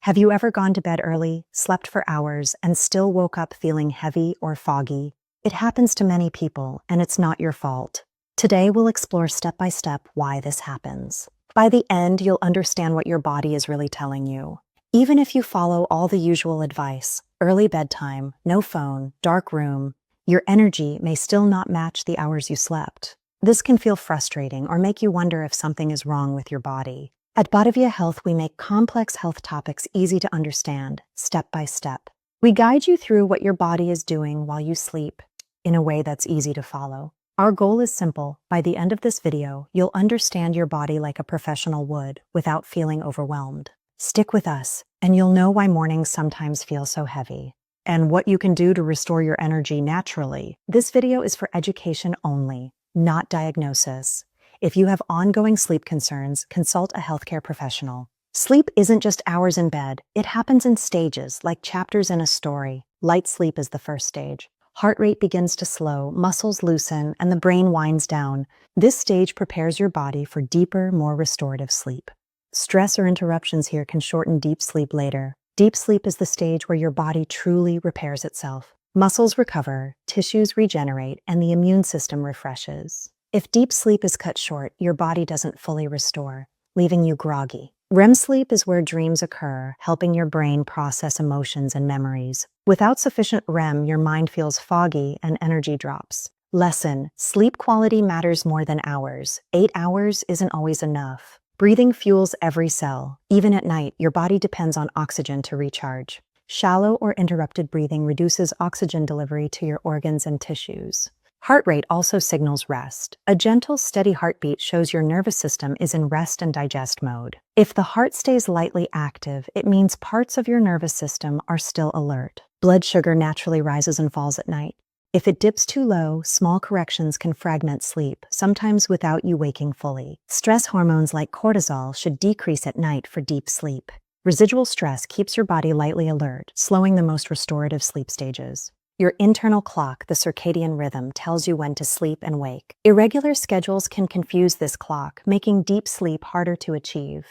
Have you ever gone to bed early, slept for hours, and still woke up feeling heavy or foggy? It happens to many people, and it's not your fault. Today, we'll explore step by step why this happens. By the end, you'll understand what your body is really telling you. Even if you follow all the usual advice, early bedtime, no phone, dark room, your energy may still not match the hours you slept. This can feel frustrating or make you wonder if something is wrong with your body. At Bodyvia Health, we make complex health topics easy to understand, step by step. We guide you through what your body is doing while you sleep in a way that's easy to follow. Our goal is simple. By the end of this video, you'll understand your body like a professional would without feeling overwhelmed. Stick with us, and you'll know why mornings sometimes feel so heavy and what you can do to restore your energy naturally. This video is for education only, not diagnosis. If you have ongoing sleep concerns, consult a healthcare professional. Sleep isn't just hours in bed. It happens in stages, like chapters in a story. Light sleep is the first stage. Heart rate begins to slow, muscles loosen, and the brain winds down. This stage prepares your body for deeper, more restorative sleep. Stress or interruptions here can shorten deep sleep later. Deep sleep is the stage where your body truly repairs itself. Muscles recover, tissues regenerate, and the immune system refreshes. If deep sleep is cut short, your body doesn't fully restore, leaving you groggy. REM sleep is where dreams occur, helping your brain process emotions and memories. Without sufficient REM, your mind feels foggy and energy drops. Lesson: sleep quality matters more than hours. 8 hours isn't always enough. Breathing fuels every cell. Even at night, your body depends on oxygen to recharge. Shallow or interrupted breathing reduces oxygen delivery to your organs and tissues. Heart rate also signals rest. A gentle, steady heartbeat shows your nervous system is in rest and digest mode. If the heart stays lightly active, it means parts of your nervous system are still alert. Blood sugar naturally rises and falls at night. If it dips too low, small corrections can fragment sleep, sometimes without you waking fully. Stress hormones like cortisol should decrease at night for deep sleep. Residual stress keeps your body lightly alert, slowing the most restorative sleep stages. Your internal clock, the circadian rhythm, tells you when to sleep and wake. Irregular schedules can confuse this clock, making deep sleep harder to achieve.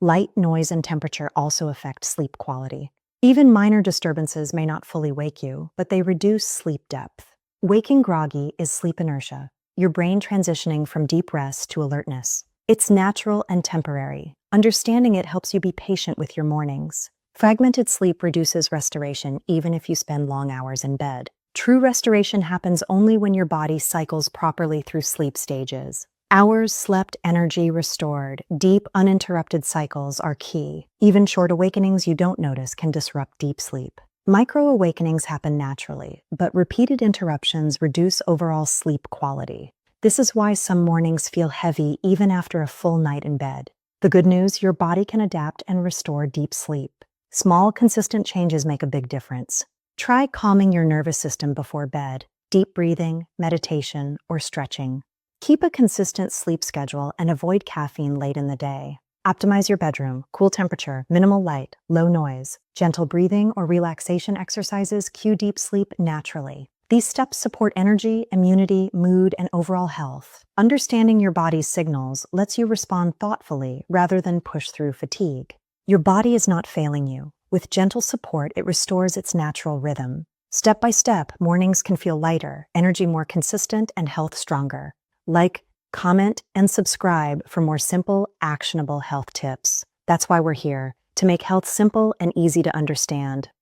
Light, noise, and temperature also affect sleep quality. Even minor disturbances may not fully wake you, but they reduce sleep depth. Waking groggy is sleep inertia, your brain transitioning from deep rest to alertness. It's natural and temporary. Understanding it helps you be patient with your mornings. Fragmented sleep reduces restoration even if you spend long hours in bed. True restoration happens only when your body cycles properly through sleep stages. Hours slept, energy restored. Deep, uninterrupted cycles are key. Even short awakenings you don't notice can disrupt deep sleep. Micro awakenings happen naturally, but repeated interruptions reduce overall sleep quality. This is why some mornings feel heavy even after a full night in bed. The good news: your body can adapt and restore deep sleep. Small, consistent changes make a big difference. Try calming your nervous system before bed, deep breathing, meditation, or stretching. Keep a consistent sleep schedule and avoid caffeine late in the day. Optimize your bedroom: cool temperature, minimal light, low noise. Gentle breathing or relaxation exercises cue deep sleep naturally. These steps support energy, immunity, mood, and overall health. Understanding your body's signals lets you respond thoughtfully rather than push through fatigue. Your body is not failing you. With gentle support, it restores its natural rhythm. Step by step, mornings can feel lighter, energy more consistent, and health stronger. Like, comment, and subscribe for more simple, actionable health tips. That's why we're here, to make health simple and easy to understand.